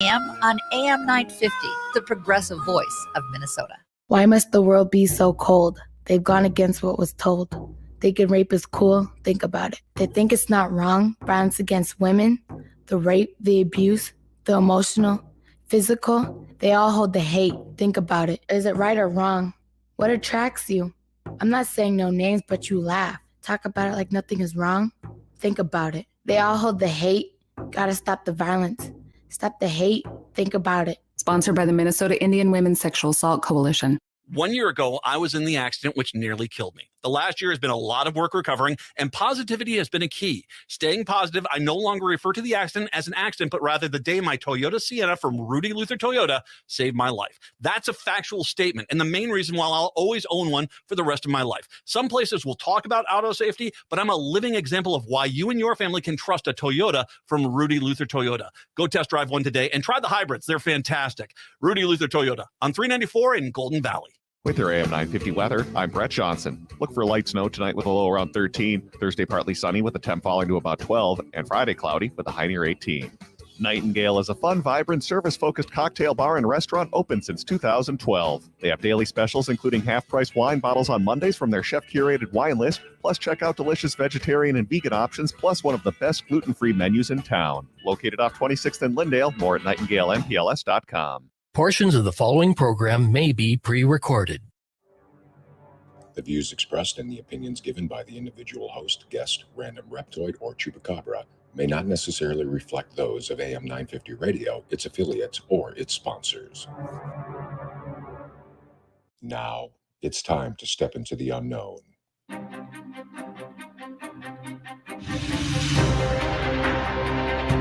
On AM 950, the progressive voice of Minnesota. Why must the world be so cold? They've gone against what was told. Thinking rape is cool, think about it. They think it's not wrong, violence against women, the rape, the abuse, the emotional, physical. They all hold the hate, think about it. Is it right or wrong? What attracts you? I'm not saying no names, but you laugh. Talk about it like nothing is wrong. Think about it. They all hold the hate. Gotta stop the violence. Stop the hate. Think about it. Sponsored by the Minnesota Indian Women's Sexual Assault Coalition. 1 year ago, I was in the accident which nearly killed me. The last year has been a lot of work recovering, and positivity has been a key. Staying positive, I no longer refer to the accident as an accident, but rather the day my Toyota Sienna from Rudy Luther Toyota saved my life. That's a factual statement, and the main reason why I'll always own one for the rest of my life. Some places will talk about auto safety, but I'm a living example of why you and your family can trust a Toyota from Rudy Luther Toyota. Go test drive one today and try the hybrids. They're fantastic. Rudy Luther Toyota on 394 in Golden Valley. With your AM 950 weather, I'm Brett Johnson. Look for light snow tonight with a low around 13. Thursday partly sunny with a temp falling to about 12. And Friday cloudy with a high near 18. Nightingale is a fun, vibrant, service-focused cocktail bar and restaurant open since 2012. They have daily specials including half-price wine bottles on Mondays from their chef-curated wine list. Plus check out delicious vegetarian and vegan options, plus one of the best gluten-free menus in town. Located off 26th and Lindale, more at nightingaleMPLS.com. Portions of the following program may be pre-recorded. The views expressed and the opinions given by the individual host, guest, random reptoid, or chupacabra may not necessarily reflect those of AM 950 Radio, its affiliates, or its sponsors. Now, it's time to step into the unknown.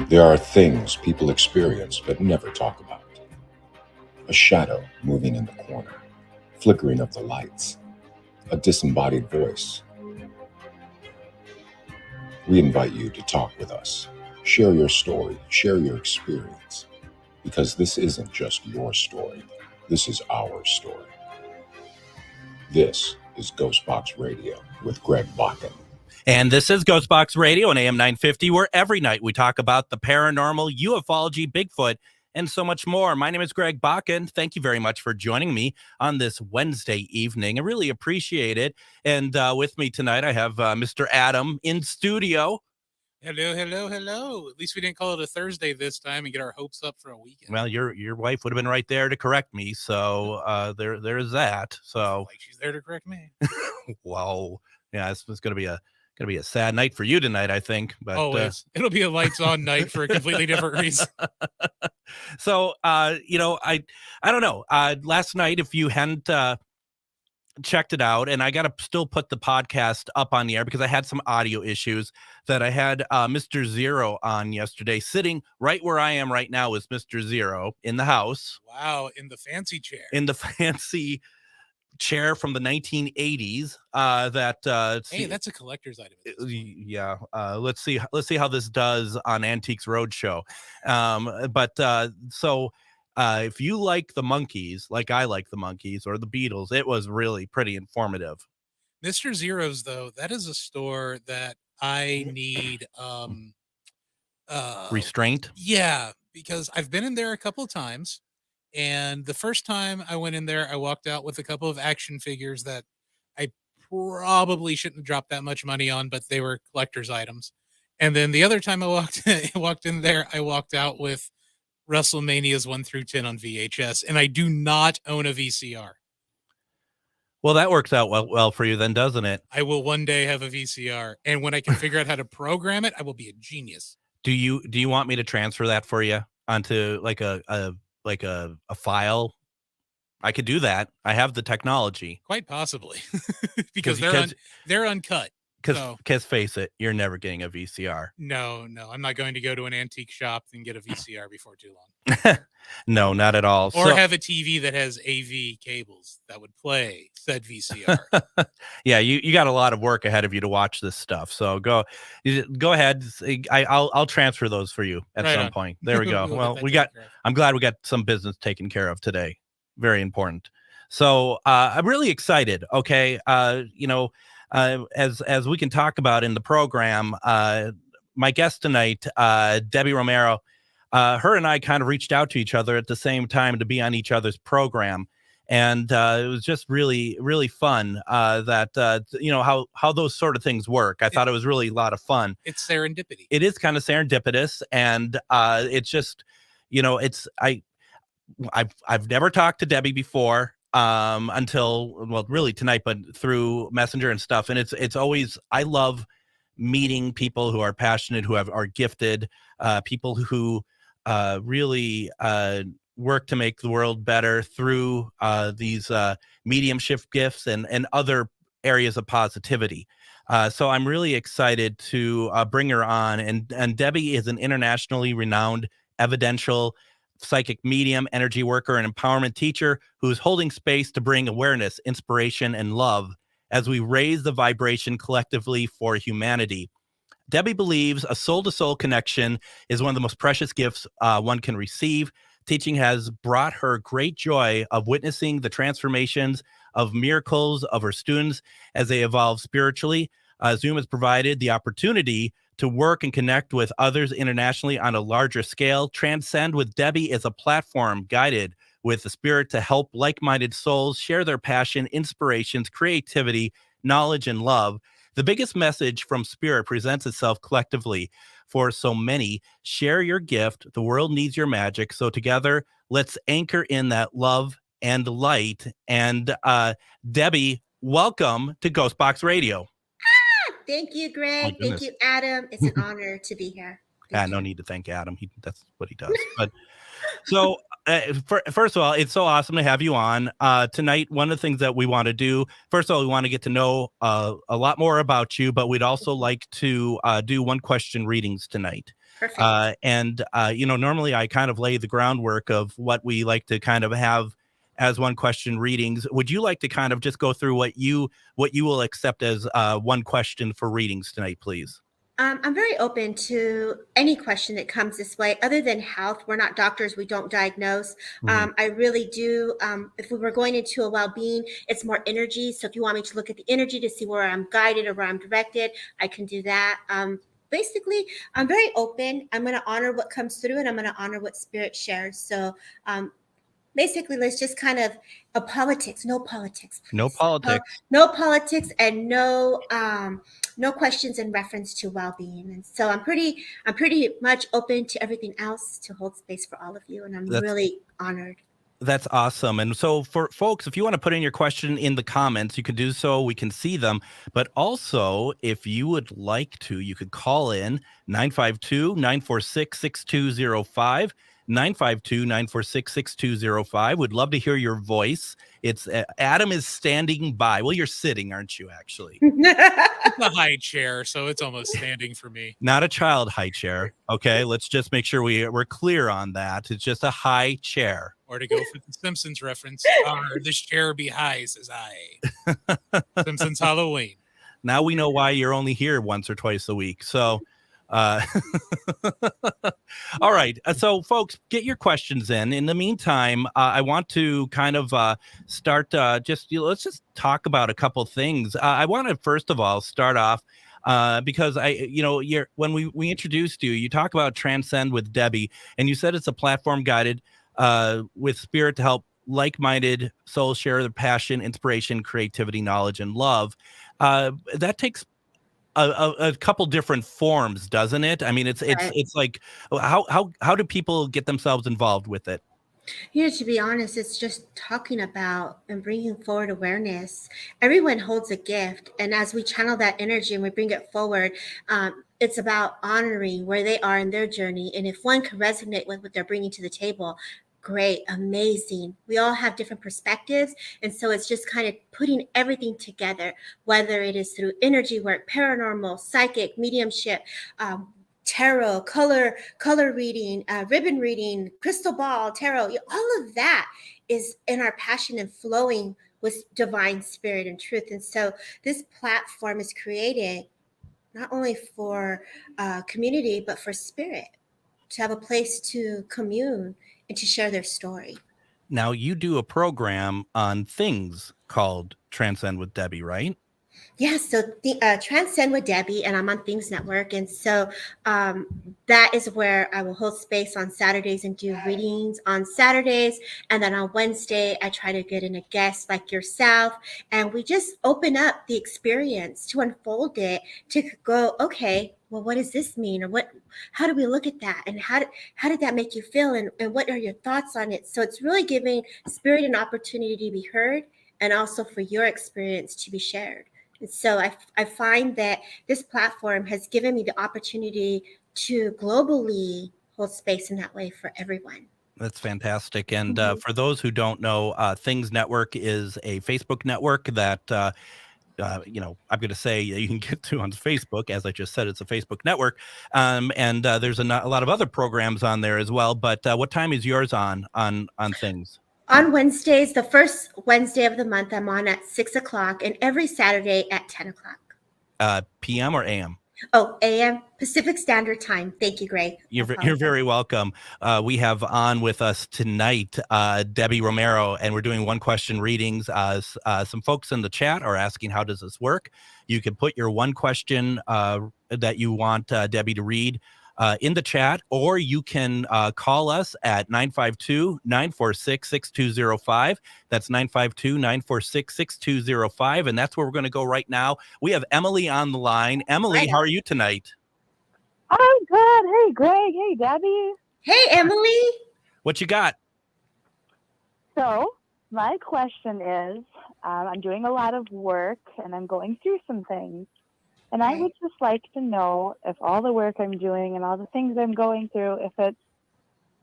There are things people experience but never talk about. A shadow moving in the corner, flickering of the lights, a disembodied voice. We invite you to talk with us. Share your story, share your experience, because this isn't just your story. This is our story. This is GhostBox Radio with Greg Bakun. And this is GhostBox Radio on AM 950, where every night we talk about the paranormal, ufology, Bigfoot, and so much more. My name is Greg Bakun. Thank you very much for joining me on this Wednesday evening. I really appreciate it. And with me tonight, I have Mr. Adam in studio. Hello, hello, hello. At least we didn't call it a Thursday this time and get our hopes up for a weekend. Well, your wife would have been right there to correct me. So there's that. So like she's there to correct me. Whoa. Yeah, it's going to be a sad night for you tonight, I think. But always. It'll be a lights on night for a completely different reason. So, I don't know. Last night, if you hadn't checked it out, and I got to still put the podcast up on the air because I had some audio issues that I had Mr. Zero on yesterday. Sitting right where I am right now is Mr. Zero in the house. Wow, in the fancy chair. In the fancy chair from the 1980s hey, that's a collector's item. Yeah, let's see how this does on Antiques Roadshow. So if you like the Monkees, like I like the Monkees or the Beatles, it was really pretty informative. Mr. Zero's, though, that is a store that I need restraint. Yeah, because I've been in there a couple of times. And the first time I went in there, I walked out with a couple of action figures that I probably shouldn't have dropped that much money on, but they were collector's items. And then the other time I walked in there, I walked out with WrestleManias 1 through 10 on VHS, and I do not own a VCR. Well, that works out well for you then, doesn't it? I will one day have a VCR, and when I can figure out how to program it, I will be a genius. Do you want me to transfer that for you onto like a file? I could do that. I have the technology. Quite possibly. because they're uncut. Because face it, you're never getting a VCR. No, I'm not going to go to an antique shop and get a VCR before too long. No, not at all. Or have a TV that has AV cables that would play said VCR. Yeah, you got a lot of work ahead of you to watch this stuff. So go ahead. I'll transfer those for you at some point. There we go. Well, I'm glad we got some business taken care of today. Very important. So I'm really excited. Okay. As we can talk about in the program, my guest tonight, Debbie Romero, her and I kind of reached out to each other at the same time to be on each other's program. And it was just really, really fun how those sort of things work. I thought it was really a lot of fun. It's serendipity. It is kind of serendipitous. And it's just, I've never talked to Debbie before until really tonight, but through Messenger and stuff. And it's always, I love meeting people who are passionate, who are gifted, people who really work to make the world better through these mediumship gifts and other areas of positivity. So I'm really excited to bring her on. And Debbie is an internationally renowned evidential psychic medium, energy worker, and empowerment teacher who's holding space to bring awareness, inspiration, and love as we raise the vibration collectively for humanity. Debbie believes a soul-to-soul connection is one of the most precious gifts one can receive. Teaching has brought her great joy of witnessing the transformations of miracles of her students as they evolve spiritually. Zoom has provided the opportunity to work and connect with others internationally on a larger scale. Transcend with Debbie is a platform guided with the spirit to help like-minded souls share their passion, inspirations, creativity, knowledge, and love. The biggest message from Spirit presents itself collectively for so many. Share your gift. The world needs your magic. So together, let's anchor in that love and light. And Debbie, welcome to GhostBox Radio. Thank you, Greg. Thank you, Adam. It's an honor to be here. No need to thank Adam. That's what he does. But so first of all, it's so awesome to have you on tonight. One of the things that we want to do, first of all, we want to get to know a lot more about you, but we'd also like to do one question readings tonight. Perfect. Normally I kind of lay the groundwork of what we like to kind of have as one question readings. Would you like to kind of just go through what you will accept as one question for readings tonight, please? I'm very open to any question that comes this way. Other than health, we're not doctors. We don't diagnose. I really do. If we were going into a well-being, it's more energy. So if you want me to look at the energy to see where I'm guided or where I'm directed, I can do that. Basically, I'm very open. I'm going to honor what comes through, and I'm going to honor what Spirit shares. So basically, let's just kind of politics. No politics. Please. No politics. No politics, and no questions in reference to well-being. And so I'm pretty much open to everything else to hold space for all of you, and I'm really honored. That's awesome. And so for folks, if you want to put in your question in the comments, you can do so. We can see them. But also, if you would like to, you could call in 952-946-6205. 952-946-6205. Would love to hear your voice. It's Adam is standing by. Well, you're sitting, aren't you, actually? It's a high chair, so it's almost standing for me. Not a child high chair. Okay, let's just make sure we're clear on that. It's just a high chair. Or to go for the Simpsons reference, this chair be high, says I. Simpsons Halloween. Now we know why you're only here once or twice a week. So all right. So folks, get your questions in. In the meantime, I want to kind of start let's just talk about a couple things. I want to first of all start off because when we introduced you, you talk about Transcend with Debbie, and you said it's a platform guided with Spirit to help like-minded souls share their passion, inspiration, creativity, knowledge, and love. That takes a couple different forms, doesn't it? I mean, it's like how do people get themselves involved with it? To be honest, it's just talking about and bringing forward awareness. Everyone holds a gift, and as we channel that energy and we bring it forward, it's about honoring where they are in their journey. And if one can resonate with what they're bringing to the table, great, amazing. We all have different perspectives. And so it's just kind of putting everything together, whether it is through energy work, paranormal, psychic, mediumship, tarot, color reading, ribbon reading, crystal ball, tarot. All of that is in our passion and flowing with divine spirit and truth. And so this platform is created not only for community, but for spirit to have a place to commune and to share their story. Now, you do a program on things called Transcend with Debbie, right? Yeah, so the Transcend with Debbie, and I'm on Things Network, and so that is where I will hold space on Saturdays and do readings on Saturdays, and then on Wednesday I try to get in a guest like yourself, and we just open up the experience to unfold it, to go, okay, well, what does this mean, or what? How do we look at that, and how did that make you feel, and what are your thoughts on it? So it's really giving spirit an opportunity to be heard, and also for your experience to be shared. So I find that this platform has given me the opportunity to globally hold space in that way for everyone. That's fantastic. And for those who don't know, Things Network is a Facebook network that, I'm going to say you can get to on Facebook. As I just said, it's a Facebook network. And there's a lot of other programs on there as well. But what time is yours on Things? On Wednesdays, the first Wednesday of the month, I'm on at 6 o'clock, and every Saturday at 10 o'clock. PM or AM? Oh, AM, Pacific Standard Time. Thank you, Greg. You're very welcome. We have on with us tonight Debbie Romero, and we're doing one question readings. Some folks in the chat are asking, how does this work? You can put your one question that you want Debbie to read in the chat, or you can call us at 952-946-6205. That's 952-946-6205. And that's where we're going to go right now. We have Emily on the line. Emily, how are you tonight? I'm good. Hey, Greg. Hey, Debbie. Hey, Emily. What you got? So my question is, I'm doing a lot of work and I'm going through some things. And I would just like to know if all the work I'm doing and all the things I'm going through, if it's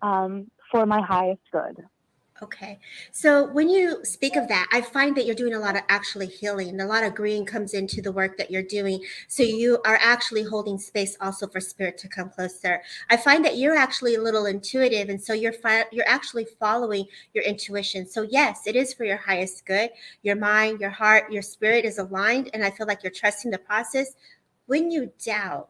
for my highest good. Okay. So when you speak of that, I find that you're doing a lot of actually healing. A lot of green comes into the work that you're doing. So you are actually holding space also for spirit to come closer. I find that you're actually a little intuitive. And so you're actually following your intuition. So yes, it is for your highest good. Your mind, your heart, your spirit is aligned. And I feel like you're trusting the process. When you doubt,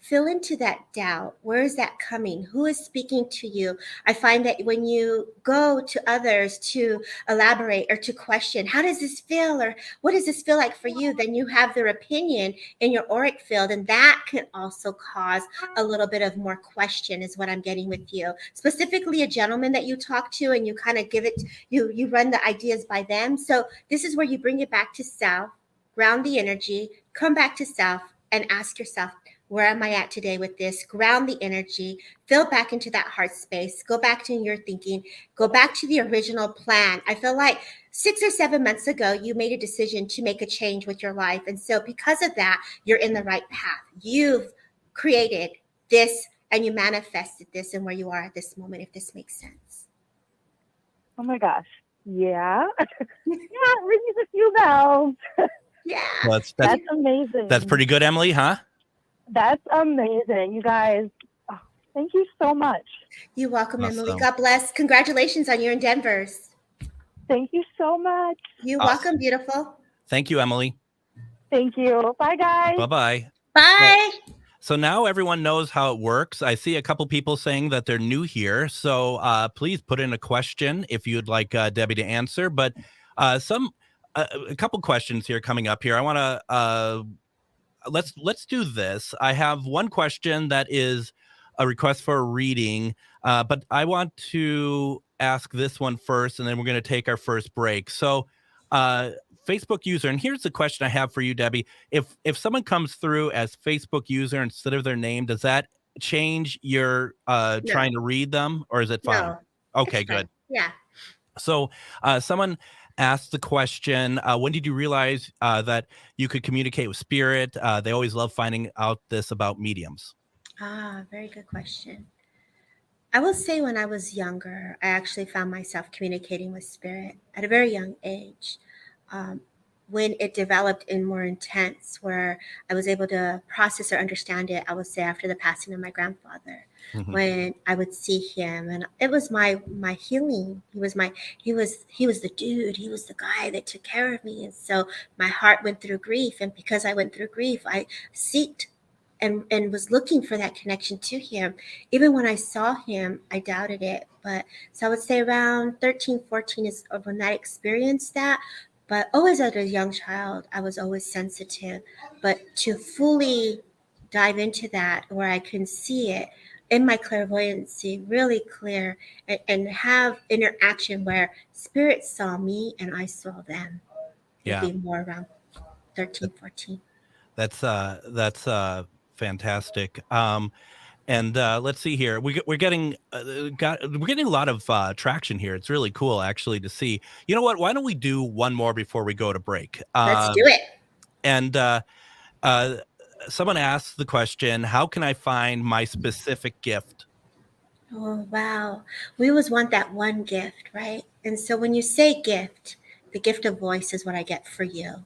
fill into that doubt. Where is that coming? Who is speaking to you? I find that when you go to others to elaborate or to question, how does this feel? Or what does this feel like for you? Then you have their opinion in your auric field. And that can also cause a little bit of more question is what I'm getting with you. Specifically a gentleman that you talk to and you kind of give it, you run the ideas by them. So this is where you bring it back to self, ground the energy, come back to self and ask yourself, where am I at today with this? Ground the energy, fill back into that heart space, go back to your thinking, go back to the original plan. I feel like 6 or 7 months ago, you made a decision to make a change with your life. And so because of that, you're in the right path. You've created this and you manifested this and where you are at this moment, if this makes sense. Oh my gosh. Yeah. Yeah, rings a few bells. Yeah. Well, that's amazing. That's pretty good, Emily, huh? That's amazing. You guys, thank you so much. You're welcome, Emily. God bless. Congratulations on your endeavors. Thank you so much. You're welcome, beautiful. Thank you, Emily. Thank you. Bye, guys. Bye-bye. Bye. So now everyone knows how it works. I see a couple people saying that they're new here. So please put in a question if you'd like Debbie to answer. But a couple questions here coming up here. I want to... Let's do this. I have one question that is a request for a reading, but I want to ask this one first, and then we're going to take our first break. So Facebook user, and here's the question I have for you, Debbie. If someone comes through as Facebook user instead of their name, does that change your trying to read them, or is it fine? No, okay, good. Yeah. So someone asked the question, when did you realize that you could communicate with spirit? They always love finding out this about mediums. Very good question. I will say when I was younger, I actually found myself communicating with spirit at a very young age. When it developed in more intense, where I was able to process or understand it, I would say after the passing of my grandfather. Mm-hmm. When I would see him, and it was my healing. He was the dude. He was the guy that took care of me. And so my heart went through grief, and because I went through grief, I seeked and was looking for that connection to him. Even when I saw him, I doubted it. But so I would say around 13, 14 is when I experienced that. But always as a young child, I was always sensitive. But to fully dive into that, where I can see it in my clairvoyancy really clear, and have interaction where spirit saw me and I saw them, would be more around 13, 14. That's fantastic. And let's see here. We're getting a lot of traction here. It's really cool, actually, to see. You know what? Why don't we do one more before we go to break? Let's do it. And someone asked the question, "How can I find my specific gift?" Oh, wow. We always want that one gift, right? And so when you say gift, the gift of voice is what I get for you.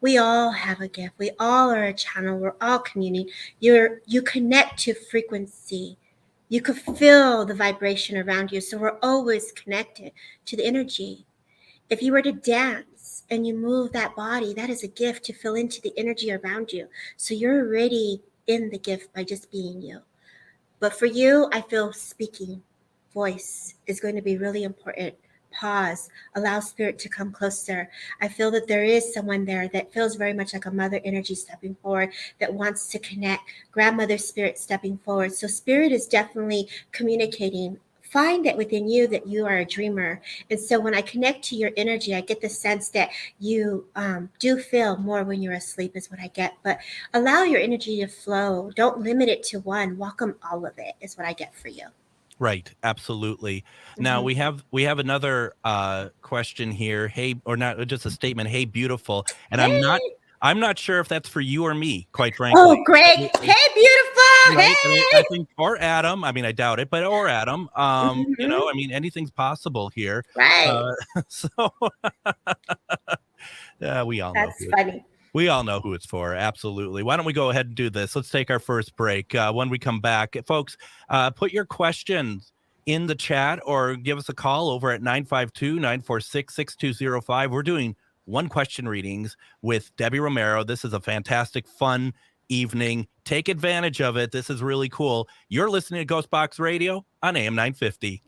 We all have a gift. We all are a channel. We're all communing. You connect to frequency. You could feel the vibration around you. So we're always connected to the energy. If you were to dance and you move that body, that is a gift to fill into the energy around you. So you're already in the gift by just being you. But for you, I feel speaking, voice is going to be really important. Pause, allow spirit to come closer. I feel that there is someone there that feels very much like a mother energy stepping forward, that wants to connect, grandmother spirit stepping forward. So spirit is definitely communicating. Find it within you that you are a dreamer. And so when I connect to your energy, I get the sense that you do feel more when you're asleep is what I get. But allow your energy to flow. Don't limit it to one. Welcome all of it is what I get for you. Right. Absolutely. Now we have another question here. Hey, or not just a statement. Hey, beautiful. And hey. I'm not sure if that's for you or me, quite frankly. Oh, Greg. Hey, beautiful. Right? Hey. I think, or Adam. I mean, I doubt it, but or Adam. You know, I mean, anything's possible here. Right. So we all know. That's funny. We all know who it's for. Absolutely. Why don't we go ahead and do this? Let's take our first break. When we come back, folks, put your questions in the chat or give us a call over at 952-946-6205. We're doing one question readings with Debbie Romero. This is a fantastic, fun evening. Take advantage of it. This is really cool. You're listening to GhostBox Radio on AM 950.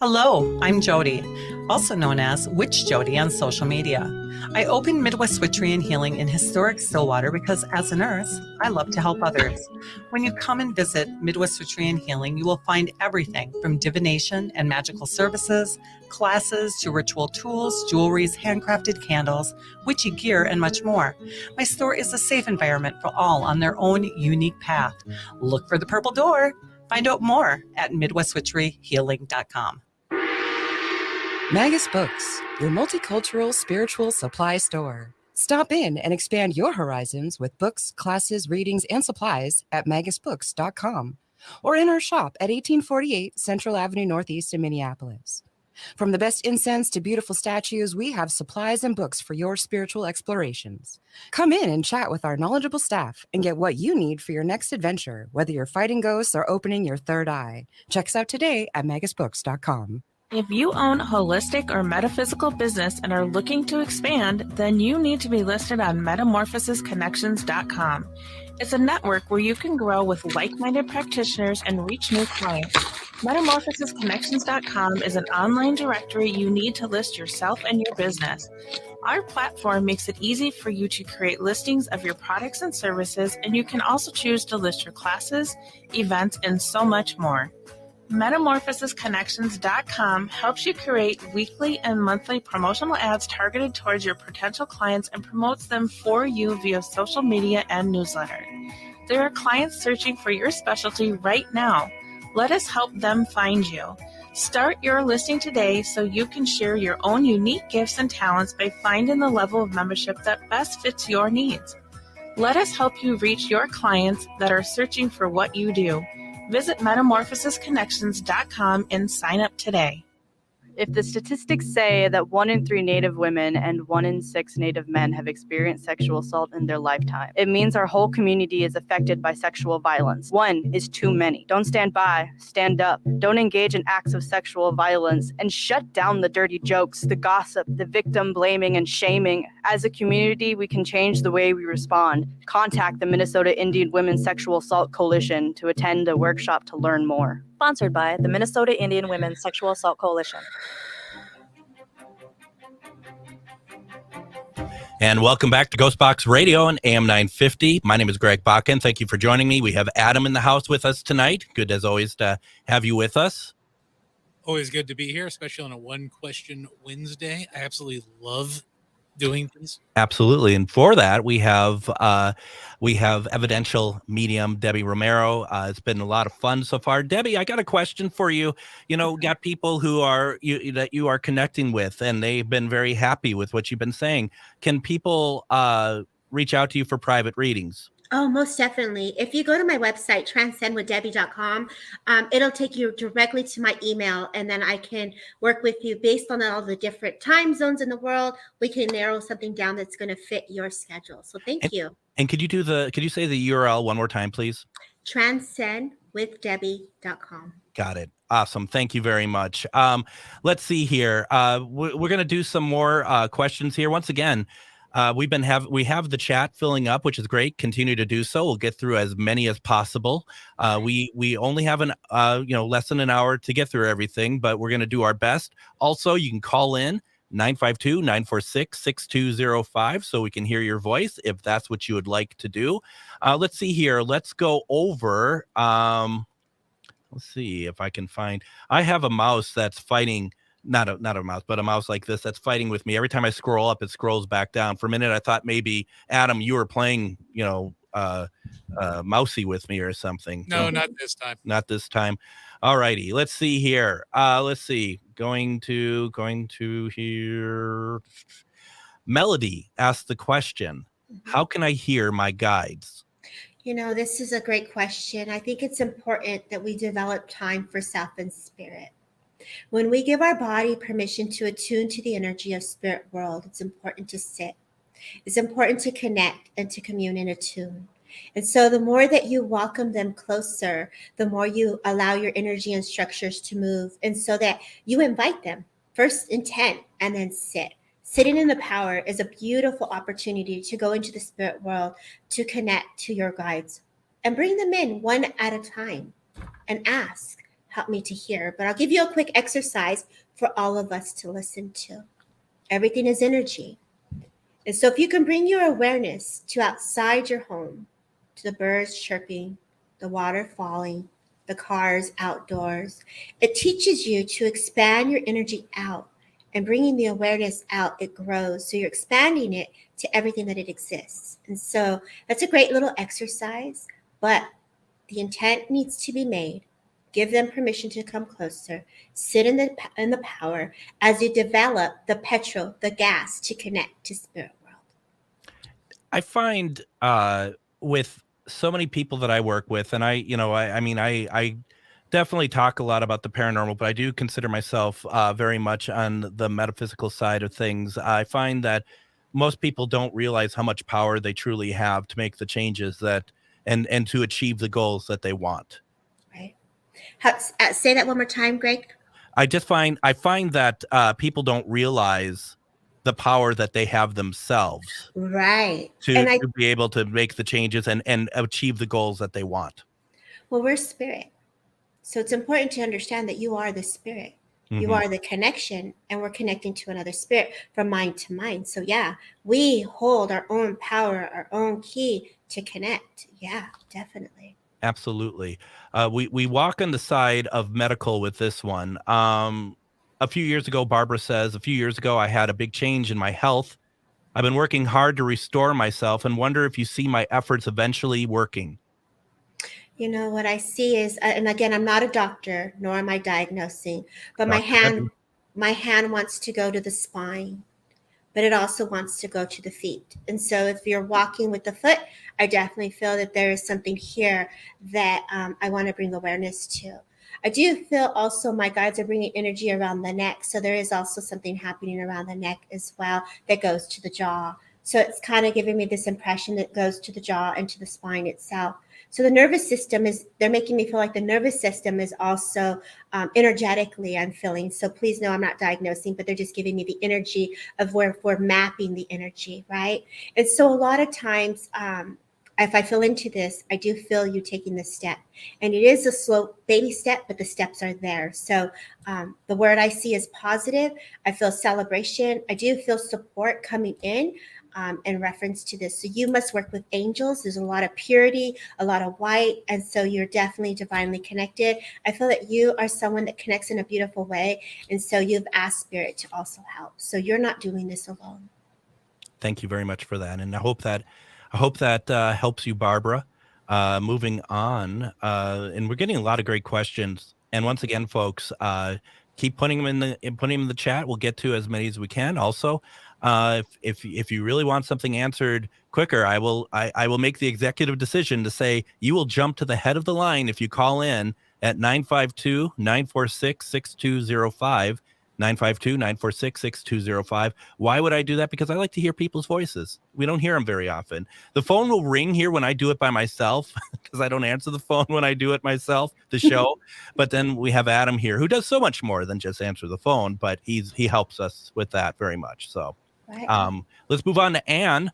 Hello, I'm Jody, also known as Witch Jody on social media. I opened Midwest Witchery and Healing in historic Stillwater because as a nurse, I love to help others. When you come and visit Midwest Witchery and Healing, you will find everything from divination and magical services, classes to ritual tools, jewelries, handcrafted candles, witchy gear, and much more. My store is a safe environment for all on their own unique path. Look for the purple door. Find out more at MidwestWitcheryHealing.com. Magus Books, your multicultural spiritual supply store. Stop in and expand your horizons with books, classes, readings, and supplies at magusbooks.com or in our shop at 1848 Central Avenue Northeast in Minneapolis. From the best incense to beautiful statues, we have supplies and books for your spiritual explorations. Come in and chat with our knowledgeable staff and get what you need for your next adventure, whether you're fighting ghosts or opening your third eye. Check us out today at magusbooks.com. If you own a holistic or metaphysical business and are looking to expand, then you need to be listed on metamorphosisconnections.com. It's a network where you can grow with like-minded practitioners and reach new clients. Metamorphosisconnections.com is an online directory you need to list yourself and your business. Our platform makes it easy for you to create listings of your products and services, and you can also choose to list your classes, events, and so much more. Metamorphosisconnections.com helps you create weekly and monthly promotional ads targeted towards your potential clients and promotes them for you via social media and newsletter. There are clients searching for your specialty right now. Let us help them find you. Start your listing today so you can share your own unique gifts and talents by finding the level of membership that best fits your needs. Let us help you reach your clients that are searching for what you do. Visit metamorphosisconnections.com and sign up today. If the statistics say that 1 in 3 Native women and 1 in 6 Native men have experienced sexual assault in their lifetime, it means our whole community is affected by sexual violence. 1 is too many. Don't stand by, stand up. Don't engage in acts of sexual violence and shut down the dirty jokes, the gossip, the victim blaming and shaming. As a community, we can change the way we respond. Contact the Minnesota Indian Women's Sexual Assault Coalition to attend a workshop to learn more. Sponsored by the Minnesota Indian Women's Sexual Assault Coalition. And welcome back to GhostBox Radio on AM 950. My name is Greg Bakun. Thank you for joining me. We have Adam in the house with us tonight. Good as always to have you with us. Always good to be here, especially on a One Question Wednesday. I absolutely love doing these. Absolutely. And for that, we have Evidential Medium Debbie Romero. It's been a lot of fun so far. Debbie, I got a question for you. You know, got people who are that you are connecting with, and they've been very happy with what you've been saying. Can people reach out to you for private readings? Oh, most definitely. If you go to my website, transcendwithdebbie.com, it'll take you directly to my email, and then I can work with you based on all the different time zones in the world. We can narrow something down that's going to fit your schedule. So thank you. And could you say the URL one more time, please? Transcendwithdebbie.com. Got it. Awesome. Thank you very much. Let's see here. We're going to do some more questions here. Once again, we have the chat filling up, which is great. Continue to do so. We'll get through as many as possible. We only have less than an hour to get through everything, but we're going to do our best. Also, you can call in 952-946-6205 so we can hear your voice if that's what you would like to do. Let's see here. Let's go over. Let's see if I can find. I have a mouse that's fighting. Not a mouse, but a mouse like this that's fighting with me. Every time I scroll up, it scrolls back down. For a minute, I thought maybe, Adam, you were playing, mousy with me or something. No, not this time. Not this time. All righty. Let's see here. Let's see. Going to here. Melody asked the question, how can I hear my guides? You know, this is a great question. I think it's important that we develop time for self and spirit. When we give our body permission to attune to the energy of spirit world, it's important to sit. It's important to connect and to commune and attune. And so the more that you welcome them closer, the more you allow your energy and structures to move. And so that you invite them, first intent, and then sit. Sitting in the power is a beautiful opportunity to go into the spirit world, to connect to your guides and bring them in one at a time and ask, help me to hear. But I'll give you a quick exercise for all of us to listen to. Everything is energy. And so if you can bring your awareness to outside your home, to the birds chirping, the water falling, the cars outdoors, it teaches you to expand your energy out, and bringing the awareness out, it grows. So you're expanding it to everything that it exists. And so that's a great little exercise, but the intent needs to be made. Give them permission to come closer. Sit in the power as you develop the petrol, the gas to connect to spirit world. I find with so many people that I work with, and I definitely talk a lot about the paranormal, but I do consider myself very much on the metaphysical side of things. I find that most people don't realize how much power they truly have to make the changes that and to achieve the goals that they want. Say that one more time, Greg. I find that people don't realize the power that they have themselves, right? To be able to make the changes and achieve the goals that they want. Well, we're spirit, so it's important to understand that you are the spirit. You are the connection, and we're connecting to another spirit from mind to mind. So yeah, we hold our own power, our own key to connect. Yeah, definitely. Absolutely. We walk on the side of medical with this one. A few years ago, Barbara says, I had a big change in my health. I've been working hard to restore myself and wonder if you see my efforts eventually working. You know, what I see is, and again, I'm not a doctor, nor am I diagnosing, but my hand wants to go to the spine, but it also wants to go to the feet. And so if you're walking with the foot, I definitely feel that there is something here that I want to bring awareness to. I do feel also my guides are bringing energy around the neck. So there is also something happening around the neck as well that goes to the jaw. So it's kind of giving me this impression that goes to the jaw and to the spine itself. So the nervous system they're making me feel like the nervous system is also energetically, I'm feeling. So please know I'm not diagnosing, but they're just giving me the energy of where we're mapping the energy, right? And so a lot of times, if I feel into this, I do feel you taking this step. And it is a slow baby step, but the steps are there. So the word I see is positive. I feel celebration. I do feel support coming in. in reference to this. So you must work with angels. There's a lot of purity, a lot of white. And so you're definitely divinely connected. I feel that you are someone that connects in a beautiful way. And so you've asked Spirit to also help. So you're not doing this alone. Thank you very much for that. And I hope that helps you, Barbara. Moving on, and we're getting a lot of great questions. And once again, folks, keep putting them in the chat. We'll get to as many as we can. Also, if you really want something answered quicker, I will make the executive decision to say you will jump to the head of the line if you call in at 952-946-6205. 952-946-6205. Why would I do that? Because I like to hear people's voices. We don't hear them very often. The phone will ring here when I do it by myself because I don't answer the phone when I do it myself, the show. But then we have Adam here who does so much more than just answer the phone, but he helps us with that very much. So let's move on to Anne.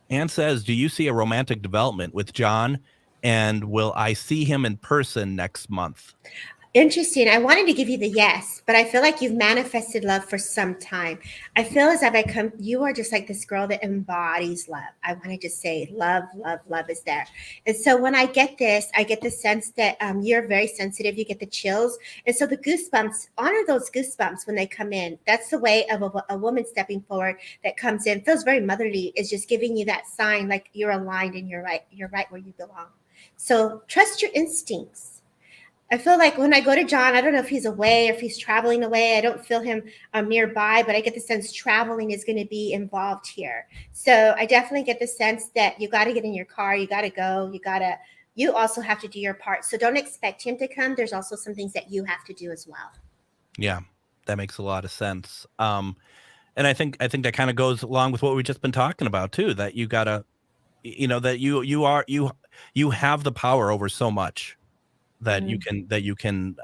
Anne says, do you see a romantic development with John? And will I see him in person next month? Interesting. I wanted to give you the yes, but I feel like you've manifested love for some time. I feel as if you are just like this girl that embodies love. I want to just say love, love, love is there. And so when I get this, I get the sense that you're very sensitive. You get the chills. And so the goosebumps, honor those goosebumps when they come in. That's the way of a woman stepping forward that comes in, feels very motherly, is just giving you that sign like you're aligned and you're right where you belong. So trust your instincts. I feel like when I go to John, I don't know if he's away or if he's traveling away. I don't feel him nearby, but I get the sense traveling is going to be involved here. So I definitely get the sense that you got to get in your car. You got to go. You also have to do your part. So don't expect him to come. There's also some things that you have to do as well. Yeah, that makes a lot of sense. And I think that kind of goes along with what we've just been talking about too, that you got to, that you have the power over so much. That you can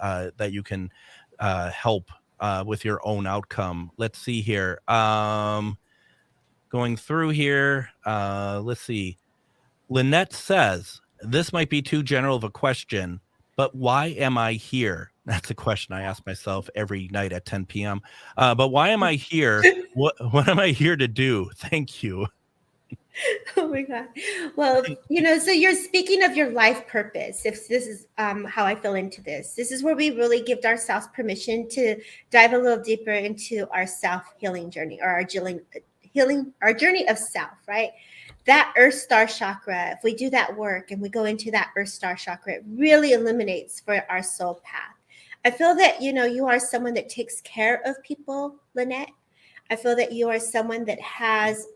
help with your own outcome. Let's see here. Going through here. Let's see. Lynette says, this might be too general of a question, but why am I here? That's a question I ask myself every night at 10 p.m. But why am I here? What am I here to do? Thank you. Oh my God. Well, so you're speaking of your life purpose. If this is how I feel into this, this is where we really give ourselves permission to dive a little deeper into our self-healing journey, or our journey of self, right? That Earth Star chakra, if we do that work and we go into that Earth Star chakra, it really illuminates for our soul path. I feel that, you are someone that takes care of people, Lynette. I feel that you are someone that has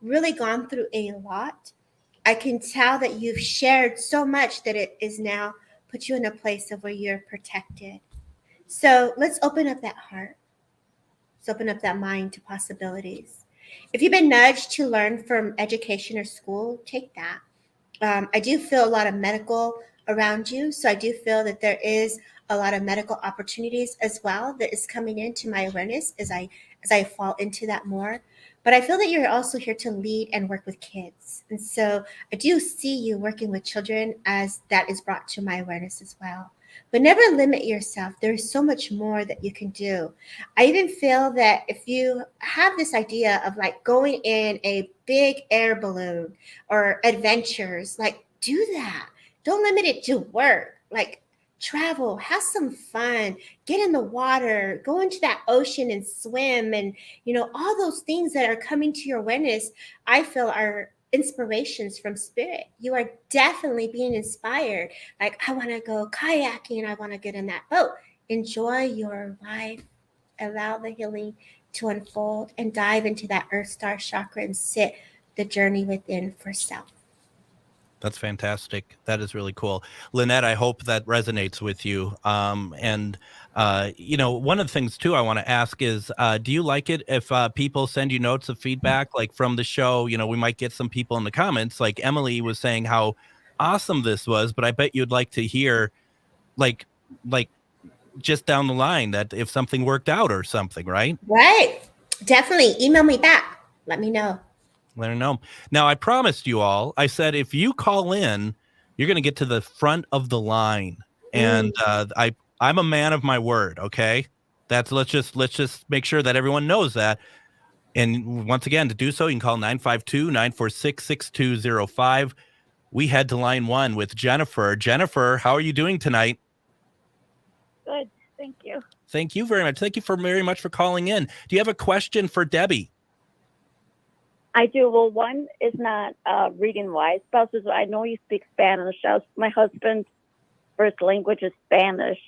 really gone through a lot. I can tell that you've shared so much that it is now put you in a place of where you're protected. So let's open up that heart. Let's open up that mind to possibilities. If you've been nudged to learn from education or school, take that. I do feel a lot of medical around you. So I do feel that there is a lot of medical opportunities as well that is coming into my awareness as I fall into that more. But I feel that you're also here to lead and work with kids. And so I do see you working with children as that is brought to my awareness as well. But never limit yourself. There is so much more that you can do. I even feel that if you have this idea of like going in a big air balloon or adventures, like do that. Don't limit it to work. Like travel, have some fun, get in the water, go into that ocean and swim, and all those things that are coming to your awareness, I feel are inspirations from spirit. You are definitely being inspired. Like, I want to go kayaking, I want to get in that boat. Enjoy your life, allow the healing to unfold, and dive into that Earth Star chakra and sit the journey within for self. That's fantastic. That is really cool. Lynette, I hope that resonates with you. And one of the things, too, I want to ask is, do you like it if people send you notes of feedback, like from the show? We might get some people in the comments, like Emily was saying how awesome this was, but I bet you'd like to hear, like just down the line, that if something worked out or something, right? Right. Definitely. Email me back. Let me know. Let her know. Now, I promised you all, I said, if you call in, you're going to get to the front of the line. And I'm a man of my word. Okay. Let's just make sure that everyone knows that And once again, to do so, you can call 952-946-6205. We head to line 1 with Jennifer. Jennifer, how are you doing tonight? Good. Thank you. Thank you very much. Thank you very much for calling in. Do you have a question for Debbie? I do. Well, one is not reading wise. Spouses, I know you speak Spanish. My husband's first language is Spanish.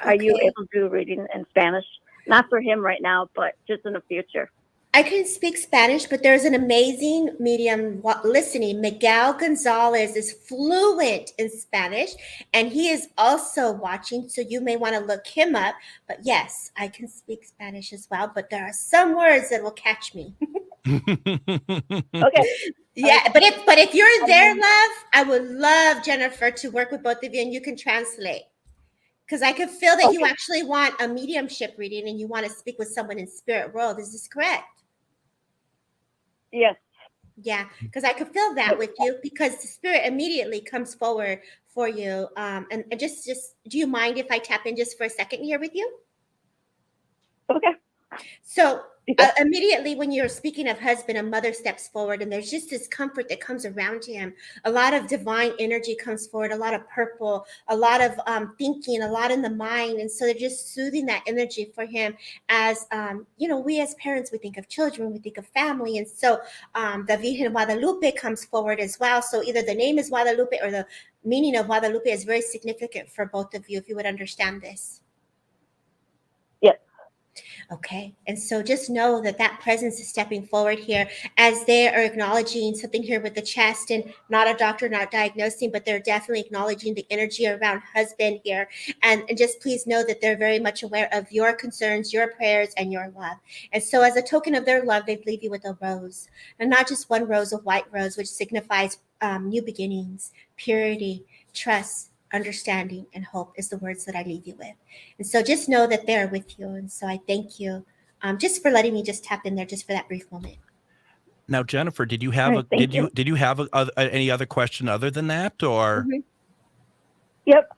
Are you able to do reading in Spanish? Not for him right now, but just in the future. I can speak Spanish, but there's an amazing medium listening. Miguel Gonzalez is fluent in Spanish, and he is also watching, so you may want to look him up. But yes, I can speak Spanish as well, but there are some words that will catch me. Okay. Yeah, but if you're there, love, I would love, Jennifer, to work with both of you, and you can translate. Because I could feel that you actually want a mediumship reading and you want to speak with someone in spirit world. Is this correct? Yes. Yeah, because I could feel that with you, because the spirit immediately comes forward for you. And just do you mind if I tap in just for a second here with you? Okay. So immediately when you're speaking of husband, a mother steps forward, and there's just this comfort that comes around him. A lot of divine energy comes forward, a lot of purple, a lot of thinking, a lot in the mind. And so they're just soothing that energy for him as, we as parents, we think of children, we think of family. And so the Virgen Guadalupe comes forward as well. So either the name is Guadalupe or the meaning of Guadalupe is very significant for both of you, if you would understand this. Okay. And so just know that presence is stepping forward here as they are acknowledging something here with the chest, and not a doctor, not diagnosing, but they're definitely acknowledging the energy around husband here. And just please know that they're very much aware of your concerns, your prayers, and your love. And so as a token of their love, they leave you with a rose, and not just one rose, a white rose, which signifies new beginnings, purity, trust, understanding, and hope is the words that I leave you with. And so just know that they're with you. And so I thank you just for letting me just tap in there just for that brief moment. Now, Jennifer, did you have any other question other than that, or? Mm-hmm. Yep.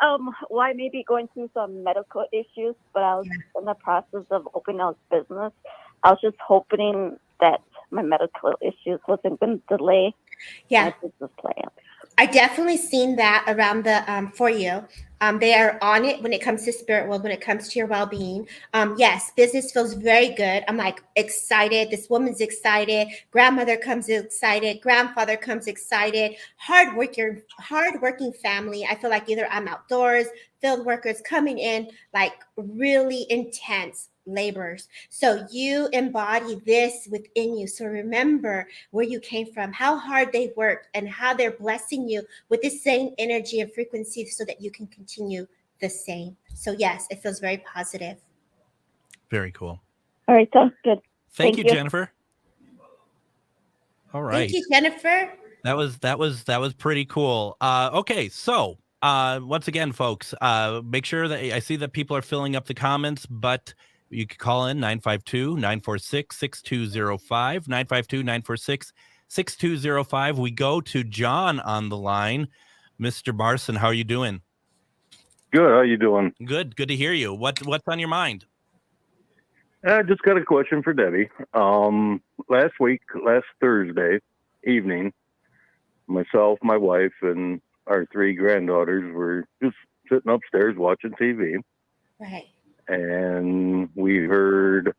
Well, I may be going through some medical issues, but I was in the process of opening up business. I was just hoping that my medical issues wasn't going to delay my business plan. I definitely seen that around the for you. They are on it when it comes to spirit world, when it comes to your well-being. Yes, business feels very good. I'm like excited. This woman's excited. Grandmother comes excited. Grandfather comes excited. Hardworking family. I feel like either I'm outdoors, field workers coming in, like really intense laborers. So you embody this within you. So remember where you came from, how hard they worked, and how they're blessing you with the same energy and frequency so that you can continue the same. So yes, it feels very positive. Very cool. All right, sounds good. Thank you, Jennifer. All right. Thank you, Jennifer. That was pretty cool. Okay, so once again, folks, make sure that I see that people are filling up the comments, but you can call in 952-946-6205, 952-946-6205. We go to John on the line. Mr. Marson, how are you doing? Good. How you doing? Good. Good to hear you. What's on your mind? I just got a question for Debbie. Last Thursday evening, myself, my wife, and our 3 granddaughters were just sitting upstairs watching TV. Right. And we heard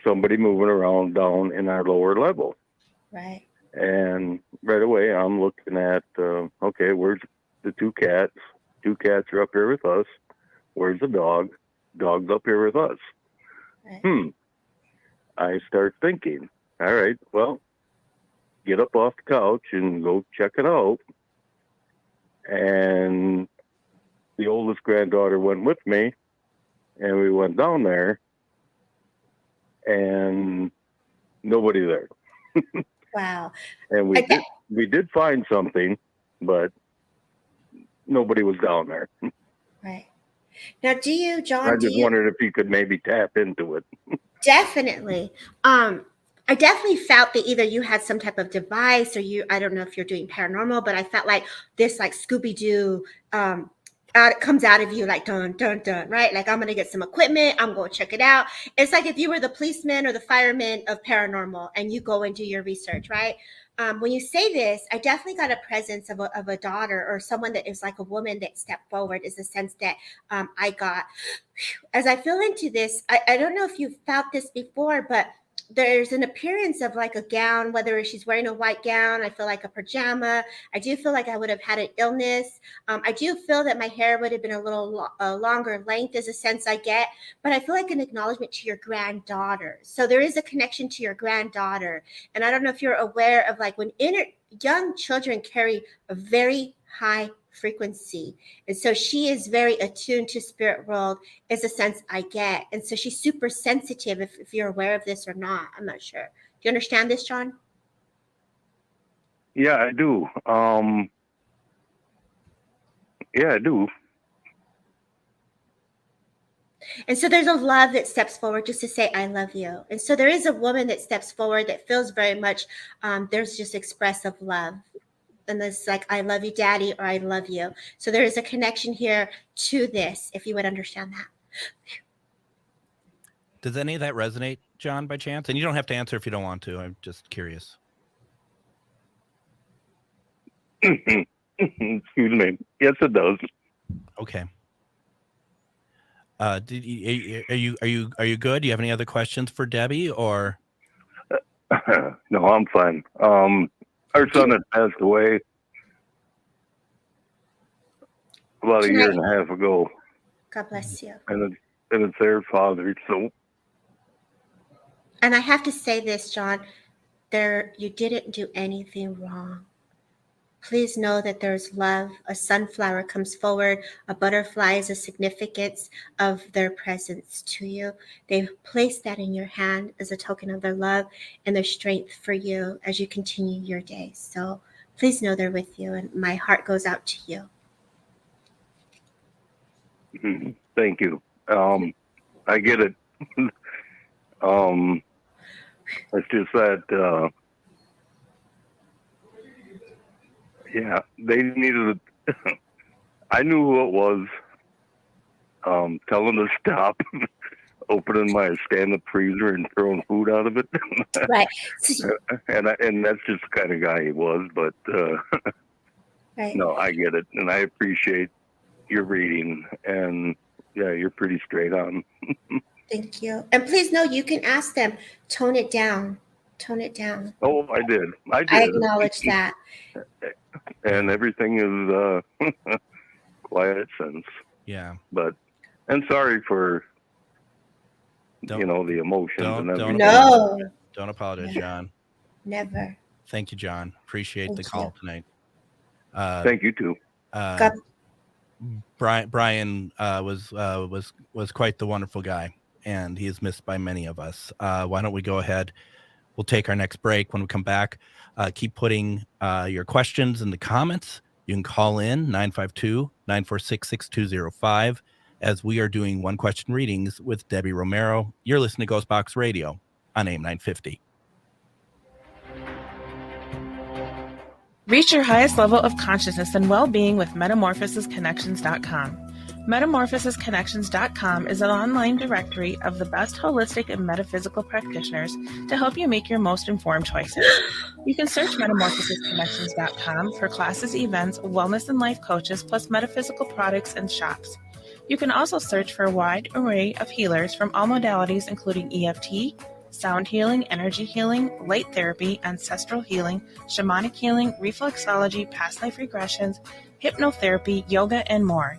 somebody moving around down in our lower level. Right. And right away, I'm looking at, okay, where's the 2 cats? 2 cats are up here with us. Where's the dog? Dog's up here with us. Right. I start thinking, all right, well, get up off the couch and go check it out. And the oldest granddaughter went with me. And we went down there, and nobody there. Wow. And we did find something, but nobody was down there. Right. Now, do you, John? I just wondered if you could maybe tap into it. Definitely. I definitely felt that either you had some type of device, or I don't know if you're doing paranormal, but I felt like this, like Scooby-Doo, it comes out of you like dun dun dun, right? Like, I'm gonna get some equipment, I'm gonna check it out. It's like if you were the policeman or the fireman of paranormal and you go and do your research, right? When you say this, I definitely got a presence of a daughter or someone that is like a woman that stepped forward, is the sense that I got. As I feel into this, I don't know if you've felt this before, but there's an appearance of like a gown, whether she's wearing a white gown, I feel like a pajama. I do feel like I would have had an illness. I do feel that my hair would have been a little longer length, is a sense I get, but I feel like an acknowledgement to your granddaughter. So there is a connection to your granddaughter. And I don't know if you're aware of like when young children carry a very high frequency. And so she is very attuned to spirit world, is a sense I get. And so she's super sensitive, if you're aware of this or not. I'm not sure. Do you understand this, John? Yeah, I do. Yeah, I do. And so there's a love that steps forward just to say, I love you. And so there is a woman that steps forward that feels very much, there's just expressive love. And it's like, I love you, Daddy, or I love you. So there is a connection here to this, if you would understand that. Does any of that resonate, John, by chance? And you don't have to answer if you don't want to. I'm just curious. Excuse me. Yes, it does. Okay. Are you good? Do you have any other questions for Debbie, or? No, I'm fine. Our son had passed away about a year and a half ago. God bless you. And it's their father, so. And I have to say this, John, you didn't do anything wrong. Please know that there's love. A sunflower comes forward. A butterfly is a significance of their presence to you. They've placed that in your hand as a token of their love and their strength for you as you continue your day. So please know they're with you, and my heart goes out to you. Thank you. I get it. It's just that, yeah, they needed I knew who it was, telling to stop opening my stand-up freezer and throwing food out of it. Right. and that's just the kind of guy he was, but right. No, I get it. And I appreciate your reading, and yeah, you're pretty straight on. Thank you. And please know you can ask them, tone it down. Tone it down. Oh, I did. I acknowledge that. And everything is quiet since. Yeah. And sorry for, the emotions and everything. No. Don't apologize, John. Never. Thank you, John. Appreciate the call tonight. Thank you too. Brian was quite the wonderful guy, and he is missed by many of us. Why don't we go ahead? We'll take our next break. When we come back, keep putting your questions in the comments. You can call in 952-946-6205 as we are doing one question readings with Debbie Romero. You're listening to GhostBox Radio on AIM 950. Reach your highest level of consciousness and well-being with metamorphosisconnections.com. Metamorphosisconnections.com is an online directory of the best holistic and metaphysical practitioners to help you make your most informed choices. You can search metamorphosisconnections.com for classes, events, wellness and life coaches, plus metaphysical products and shops. You can also search for a wide array of healers from all modalities, including EFT, sound healing, energy healing, light therapy, ancestral healing, shamanic healing, reflexology, past life regressions, hypnotherapy, yoga, and more.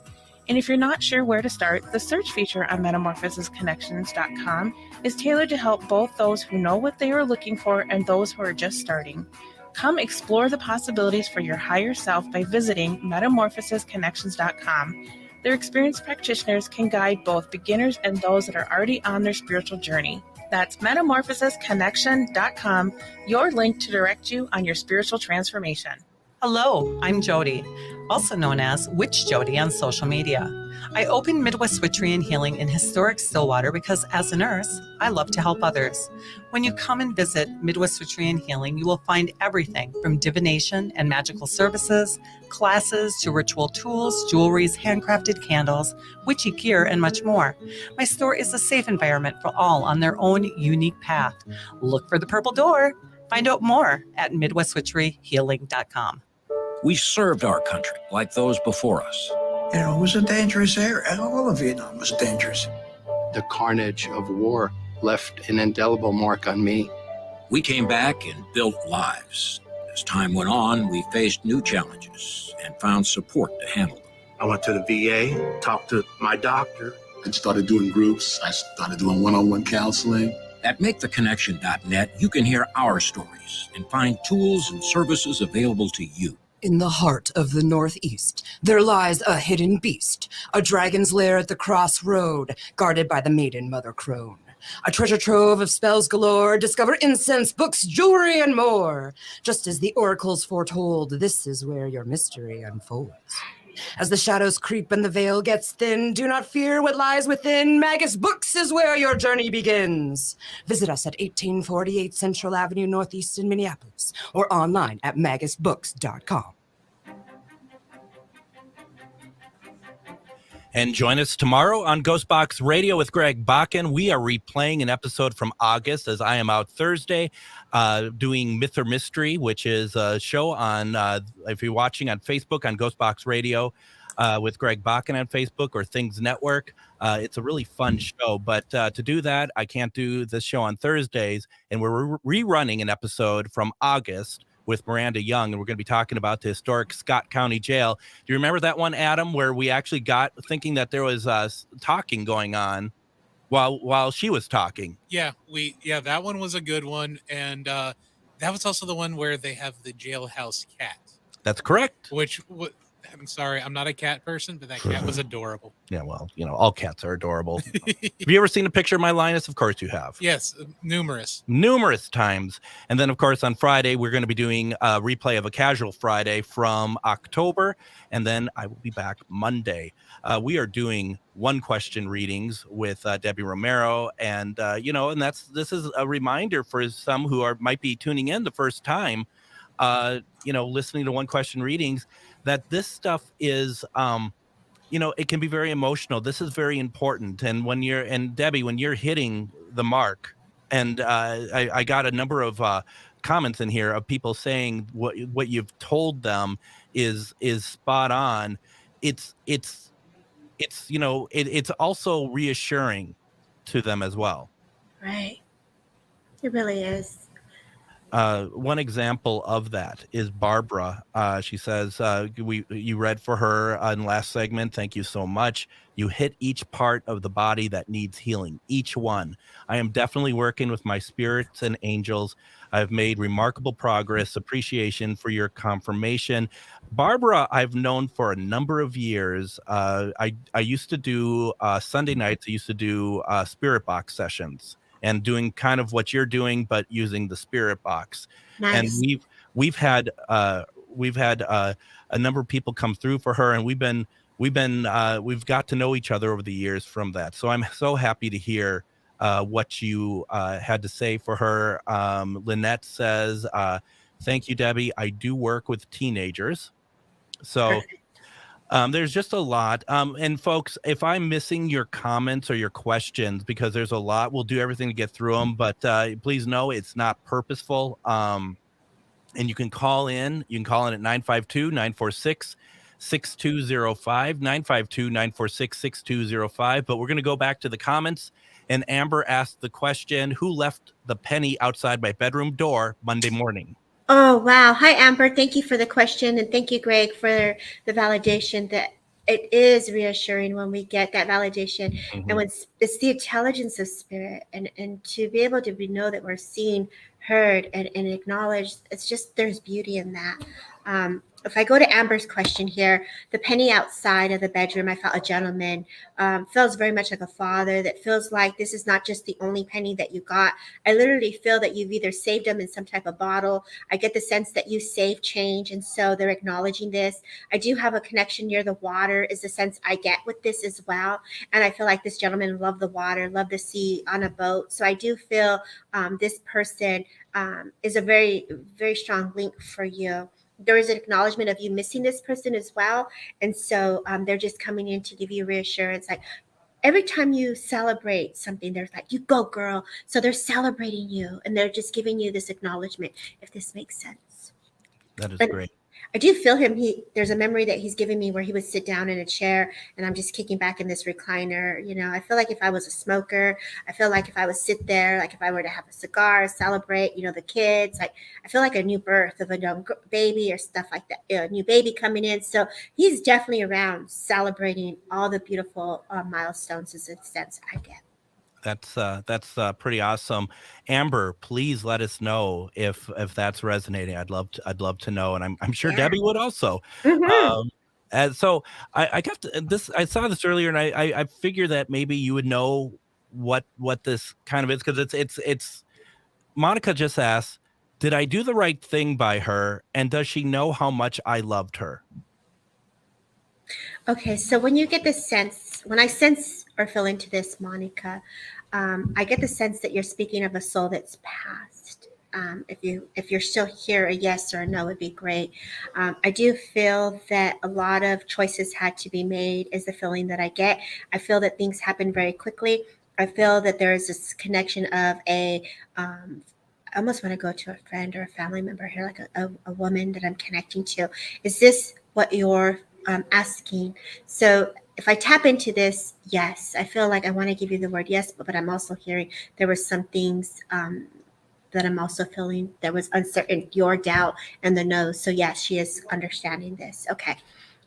And if you're not sure where to start, the search feature on metamorphosisconnections.com is tailored to help both those who know what they are looking for and those who are just starting. Come explore the possibilities for your higher self by visiting metamorphosisconnections.com. Their experienced practitioners can guide both beginners and those that are already on their spiritual journey. That's metamorphosisconnection.com, your link to direct you on your spiritual transformation. Hello, I'm Jody, also known as Witch Jody on social media. I opened Midwest Witchery and Healing in historic Stillwater because as a nurse, I love to help others. When you come and visit Midwest Witchery and Healing, you will find everything from divination and magical services, classes to ritual tools, jewelries, handcrafted candles, witchy gear, and much more. My store is a safe environment for all on their own unique path. Look for the purple door. Find out more at MidwestWitcheryHealing.com. We served our country like those before us. You know, it was a dangerous area. All of Vietnam was dangerous. The carnage of war left an indelible mark on me. We came back and built lives. As time went on, we faced new challenges and found support to handle them. I went to the VA, talked to my doctor. I started doing groups. I started doing one-on-one counseling. At MakeTheConnection.net, you can hear our stories and find tools and services available to you. In the heart of the Northeast, there lies a hidden beast, a dragon's lair at the crossroad, guarded by the maiden Mother Crone. A treasure trove of spells galore, discover incense, books, jewelry, and more. Just as the oracles foretold, this is where your mystery unfolds. As the shadows creep and the veil gets thin, do not fear what lies within. Magus Books is where your journey begins. Visit us at 1848 Central Avenue Northeast in Minneapolis or online at magusbooks.com. And join us tomorrow on GhostBox Radio with Greg Bakun. We are replaying an episode from August as I am out Thursday doing Myth or Mystery, which is a show on, if you're watching on Facebook, on GhostBox Radio with Greg Bakun on Facebook or Things Network. It's a really fun show. But to do that, I can't do this show on Thursdays. And we're rerunning an episode from August with Miranda Young, and we're going to be talking about the historic Scott County Jail. Do you remember that one, Adam, where we actually got thinking that there was talking going on while she was talking? Yeah, that one was a good one, and that was also the one where they have the jailhouse cat. That's correct. I'm sorry, I'm not a cat person, but that cat was adorable. Yeah, well, all cats are adorable. Have you ever seen a picture of my Linus? Of course you have. Yes, numerous times. And then, of course, on Friday, we're going to be doing a replay of a Casual Friday from October. And then I will be back Monday. We are doing one-question readings with Debbie Romero. And, this is a reminder for some who might be tuning in the first time, listening to one-question readings, that this stuff is, it can be very emotional. This is very important. And Debbie, when you're hitting the mark, and I got a number of comments in here of people saying what you've told them is spot on. It's also reassuring to them as well. Right. It really is. One example of that is Barbara. She says, you read for her in last segment. Thank you so much. You hit each part of the body that needs healing, each one. I am definitely working with my spirits and angels. I've made remarkable progress. Appreciation for your confirmation. Barbara, I've known for a number of years. I used to do Sunday nights. I used to do spirit box sessions. And doing kind of what you're doing, but using the spirit box. Nice. And we've had a number of people come through for her, and we've got to know each other over the years from that. So I'm so happy to hear what you had to say for her. Lynette says, "Thank you, Debbie. I do work with teenagers." So. There's just a lot. And folks, if I'm missing your comments or your questions, because there's a lot, we'll do everything to get through them. But please know it's not purposeful. And you can call in. You can call in at 952-946-6205, 952-946-6205. But we're going to go back to the comments. And Amber asked the question, who left the penny outside my bedroom door Monday morning? Oh, wow. Hi, Amber. Thank you for the question. And thank you, Greg, for the validation. That it is reassuring when we get that validation. Mm-hmm. And when it's the intelligence of spirit, and to be able to know that we're seeing heard and acknowledged. It's just, there's beauty in that. If I go to Amber's question here, the penny outside of the bedroom, I felt a gentleman, feels very much like a father, that feels like this is not just the only penny that you got. I literally feel that you've either saved them in some type of bottle. I get the sense that you save change, and so they're acknowledging this. I do have a connection near the water is the sense I get with this as well. And I feel like this gentleman loved the water, loved the sea on a boat. So I do feel this person is a very, very strong link for you. There is an acknowledgement of you missing this person as well. And so they're just coming in to give you reassurance. Like every time you celebrate something, there's like, you go, girl. So they're celebrating you and they're just giving you this acknowledgement, if this makes sense. That is great. I do feel him. There's a memory that he's given me where he would sit down in a chair and I'm just kicking back in this recliner. You know, I feel like if I was a smoker, I feel like if I would sit there, like if I were to have a cigar, celebrate, you know, the kids, like I feel like a new birth of a young baby or stuff like that, a new baby coming in. So he's definitely around celebrating all the beautiful milestones is the sense I get. That's pretty awesome. Amber, please let us know if that's resonating. I'd love to know, and I'm sure Debbie would also. And so I got this. I saw this earlier, and I figure that maybe you would know what this kind of is, because it's. Monica just asked, "Did I do the right thing by her, and does she know how much I loved her?" Okay, so when you get this sense, when I sense or feel into this, Monica, I get the sense that you're speaking of a soul that's passed. If you're still here, a yes or a no would be great. I do feel that a lot of choices had to be made is the feeling that I get. I feel that things happen very quickly. I feel that there is this connection of I almost want to go to a friend or a family member here, like a woman that I'm connecting to. Is this what you're asking? So if I tap into this, yes, I feel like I want to give you the word yes, but I'm also hearing there were some things that I'm also feeling there was uncertain, your doubt and the no. So yes, she is understanding this. Okay.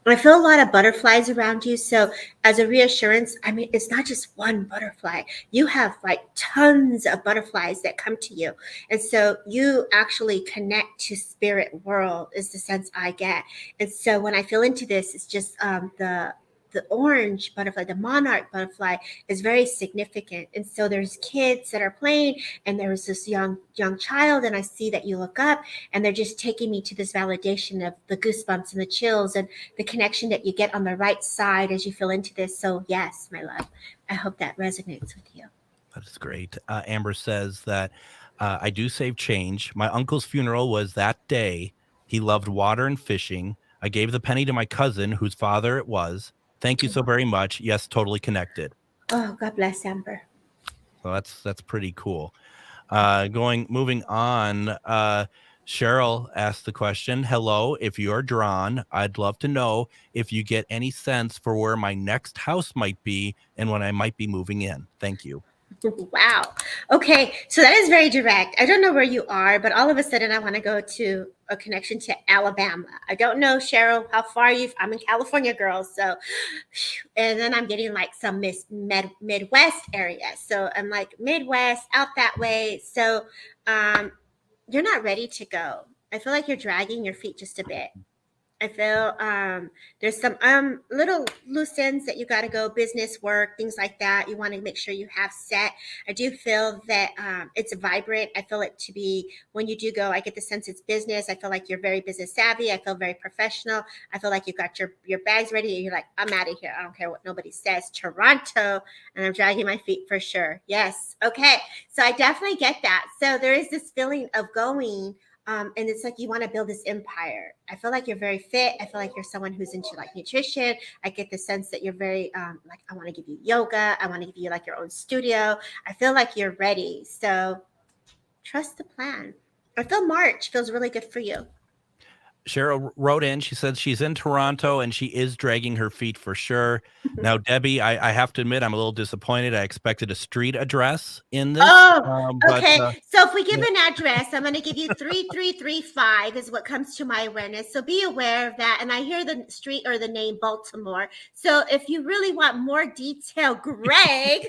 I feel a lot of butterflies around you. So as a reassurance, I mean, it's not just one butterfly. You have like tons of butterflies that come to you. And so you actually connect to spirit world is the sense I get. And so when I feel into this, it's just the orange butterfly, the monarch butterfly is very significant. And so there's kids that are playing and there's this young child, and I see that you look up and they're just taking me to this validation of the goosebumps and the chills and the connection that you get on the right side as you feel into this. So yes, my love, I hope that resonates with you. That's great. Amber says that I do save change. My uncle's funeral was that day. He loved water and fishing. I gave the penny to my cousin whose father it was. Thank you so very much. Yes, totally connected. Oh, God bless Amber. So that's pretty cool. Moving on. Cheryl asked the question, hello, if you're drawn, I'd love to know if you get any sense for where my next house might be and when I might be moving in. Thank you. Wow. Okay. So that is very direct. I don't know where you are, but all of a sudden I want to go to a connection to Alabama. I don't know, Cheryl, how far I'm in California, girl. So, and then I'm getting like some Midwest area. So I'm like Midwest out that way. So you're not ready to go. I feel like you're dragging your feet just a bit. I feel there's some little loose ends that you got to go, business, work, things like that. You want to make sure you have set. I do feel that it's vibrant. I feel it to be, when you do go, I get the sense it's business. I feel like you're very business savvy. I feel very professional. I feel like you got your bags ready and you're like, I'm out of here. I don't care what nobody says. Toronto. And I'm dragging my feet for sure. Yes. Okay. So I definitely get that. So there is this feeling of going. And it's like you want to build this empire. I feel like you're very fit. I feel like you're someone who's into like nutrition. I get the sense that you're very like, I want to give you yoga. I want to give you like your own studio. I feel like you're ready. So trust the plan. I feel March feels really good for you. Cheryl wrote in, she said she's in Toronto and she is dragging her feet for sure. Now, Debbie, I have to admit, I'm a little disappointed. I expected a street address in this. Okay. So if we give an address, I'm going to give you 3335 is what comes to my awareness. So be aware of that. And I hear the street or the name Baltimore. So if you really want more detail, Greg,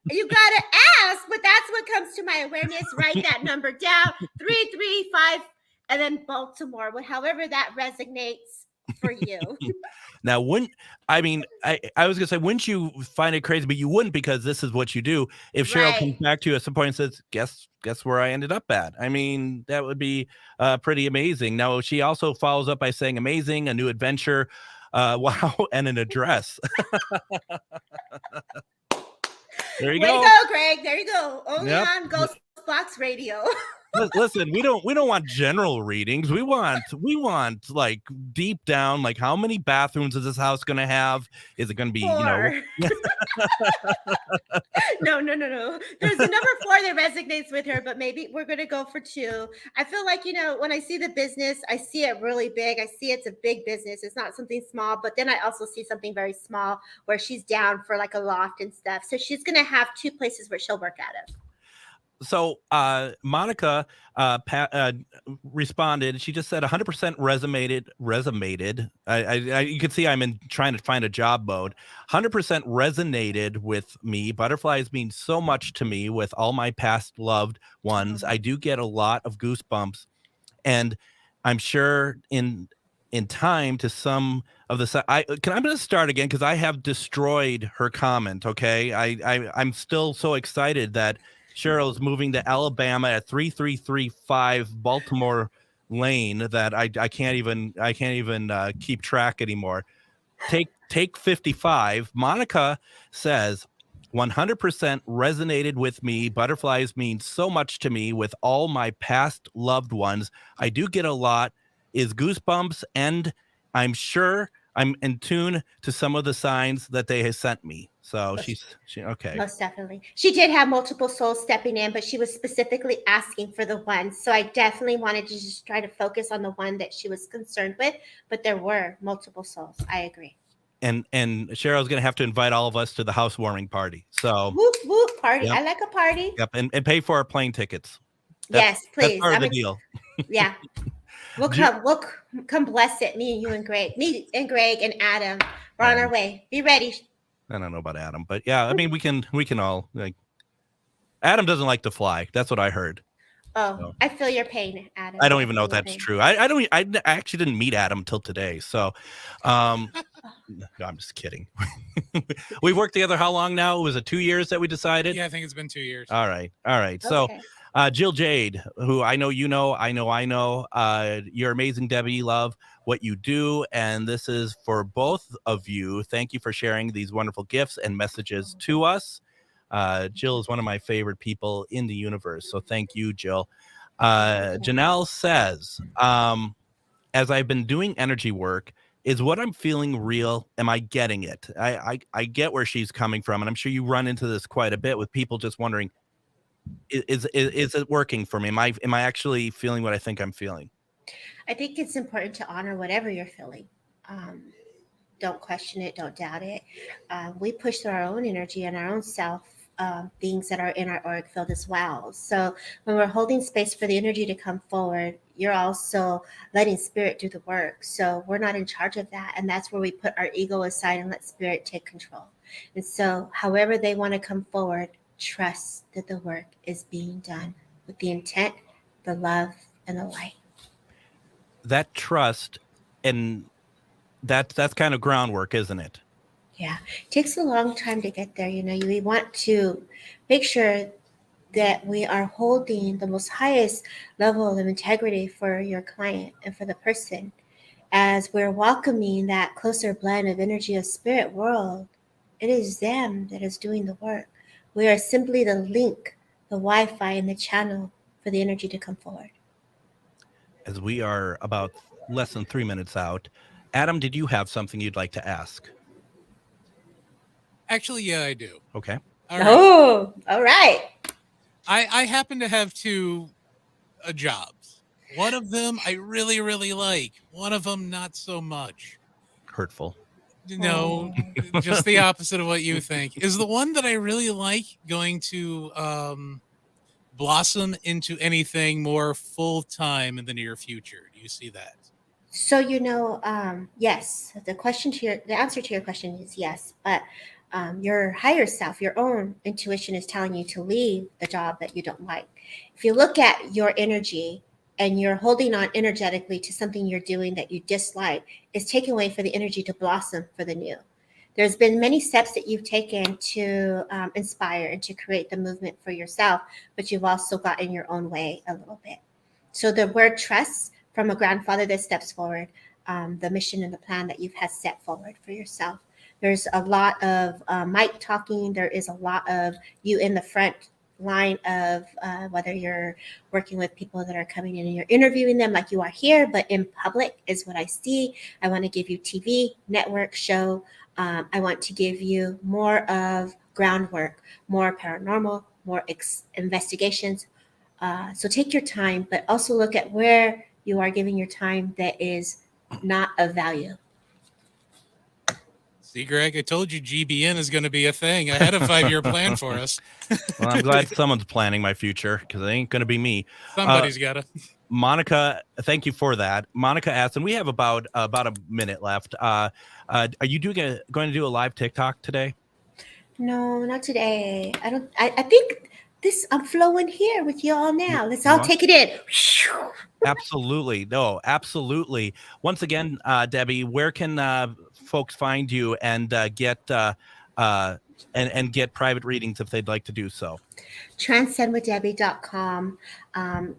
you got to ask, but that's what comes to my awareness. Write that Baltimore, however that resonates for you. Now, I was gonna say, wouldn't you find it crazy? But you wouldn't, because this is what you do. If Cheryl comes back to you at some point and says, "Guess where I ended up at?" I mean, that would be pretty amazing. Now, she also follows up by saying, "Amazing, a new adventure, wow, and an address." There you Way go. to go, Greg. There you go. Only Yep. on GhostBox Radio. Listen, we don't want general readings. We want like deep down, like, how many bathrooms is this house going to have? Is it going to be, 4. No. There's a number 4 that resonates with her, but maybe we're going to go for 2. I feel like, when I see the business, I see it really big. I see it's a big business. It's not something small, but then I also see something very small where she's down for like a loft and stuff. So she's going to have 2 places where she'll work out of. So Monica responded. She just said 100% resonated. You can see I'm trying to find a job mode. 100% resonated with me. Butterflies mean so much to me with all my past loved ones. I do get a lot of goosebumps, and I'm sure in time to some of the I'm going to start again because I have destroyed her comment. Okay, I'm still so excited that Cheryl's moving to Alabama at 3335 Baltimore Lane that I can't even keep track anymore. Take 55. Monica says 100% resonated with me. Butterflies mean so much to me with all my past loved ones. I do get a lot is goosebumps, and I'm sure I'm in tune to some of the signs that they have sent me. So she okay. Most definitely. She did have multiple souls stepping in, but she was specifically asking for the one. So I definitely wanted to just try to focus on the one that she was concerned with, but there were multiple souls. I agree. And Cheryl's going to have to invite all of us to the housewarming party. So whoop, whoop, party. Yep. I like a party. Yep. And pay for our plane tickets. Yes, please. That's part of the deal. Yeah. We'll come bless it. Me and Greg and Adam. We're on our way. Be ready. I don't know about Adam, but yeah, I mean, we can all, like, Adam doesn't like to fly. That's what I heard. Oh, so. I feel your pain, Adam. I don't even know if that's true. I actually didn't meet Adam till today. So, no, I'm just kidding. We've worked together how long now? Was it 2 years that we decided? Yeah, I think it's been 2 years. All right. Okay. So, Jill Jade, who I know, you're amazing, Debbie. Love what you do. And this is for both of you. Thank you for sharing these wonderful gifts and messages to us. Jill is one of my favorite people in the universe. So thank you, Jill. Janelle says, as I've been doing energy work, is what I'm feeling real? Am I getting it? I get where she's coming from. And I'm sure you run into this quite a bit with people just wondering, is it working for me? Am I actually feeling what I think I'm feeling? I think it's important to honor whatever you're feeling. Don't question it. Don't doubt it. We push through our own energy and our own self things that are in our auric field as well. So when we're holding space for the energy to come forward, you're also letting spirit do the work. So we're not in charge of that. And that's where we put our ego aside and let spirit take control. And so however they want to come forward, trust that the work is being done with the intent, the love, and the light. That trust, and that's kind of groundwork, isn't it? Yeah, it takes a long time to get there. We want to make sure that we are holding the most highest level of integrity for your client and for the person. As we're welcoming that closer blend of energy of spirit world, it is them that is doing the work. We are simply the link, the Wi-Fi, and the channel for the energy to come forward. As we are about less than 3 minutes out, Adam, did you have something you'd like to ask? Actually, yeah, I do. Okay. All right. I happen to have 2 jobs. One of them I really, really like. One of them not so much. Hurtful. No, just the opposite of what you think. Is the one that I really like going to blossom into anything more full-time in the near future? Do you see that? So, yes, the answer to your question is yes, but your higher self, your own intuition is telling you to leave the job that you don't like. If you look at your energy and you're holding on energetically to something you're doing that you dislike, is taking away for the energy to blossom for the new. There's been many steps that you've taken to inspire and to create the movement for yourself, but you've also got in your own way a little bit. So the word trust from a grandfather that steps forward, the mission and the plan that you've had set forward for yourself. There's a lot of mic talking. There is a lot of you in the front line of whether you're working with people that are coming in and you're interviewing them like you are here, but in public is what I see. I want to give you TV, network, show. I want to give you more of groundwork, more paranormal, more investigations. So take your time, but also look at where you are giving your time that is not of value. See, Greg, I told you GBN is going to be a thing. I had a 5-year plan for us. Well, I'm glad someone's planning my future because it ain't going to be me. Somebody's got to. Monica, thank you for that. Monica asked, and we have about a minute left. Are you going to do a live TikTok today? No, not today. I think I'm flowing here with you all now. Let's all take it in. Absolutely. No, absolutely. Once again, Debbie, where can folks find you and get private readings if they'd like to do so? transcendwithdebbie.com.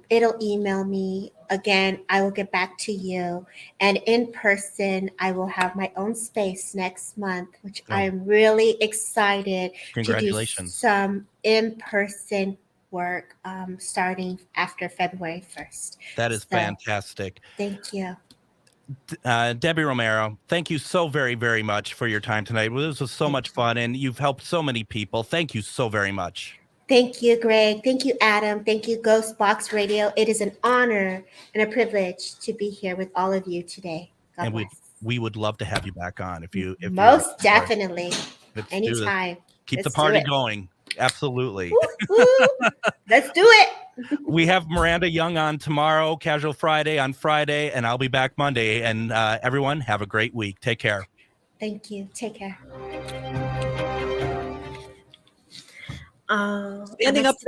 It'll email me. Again, I will get back to you. And in person, I will have my own space next month, which I'm really excited Congratulations. to do some in-person work starting after February 1st. That is fantastic. Thank you. Debbie Romero, thank you so very, very much for your time tonight. This was so much fun, and you've helped so many people. Thank you so very much. Thank you, Greg. Thank you, Adam. Thank you, GhostBox Radio. It is an honor and a privilege to be here with all of you today. God and bless. we would love to have you back on if Most definitely. Anytime. Keep the party going. Absolutely. Let's do it. We have Miranda Young on tomorrow, Casual Friday on Friday, and I'll be back Monday. And everyone, have a great week. Take care. Thank you. Take care. Standing up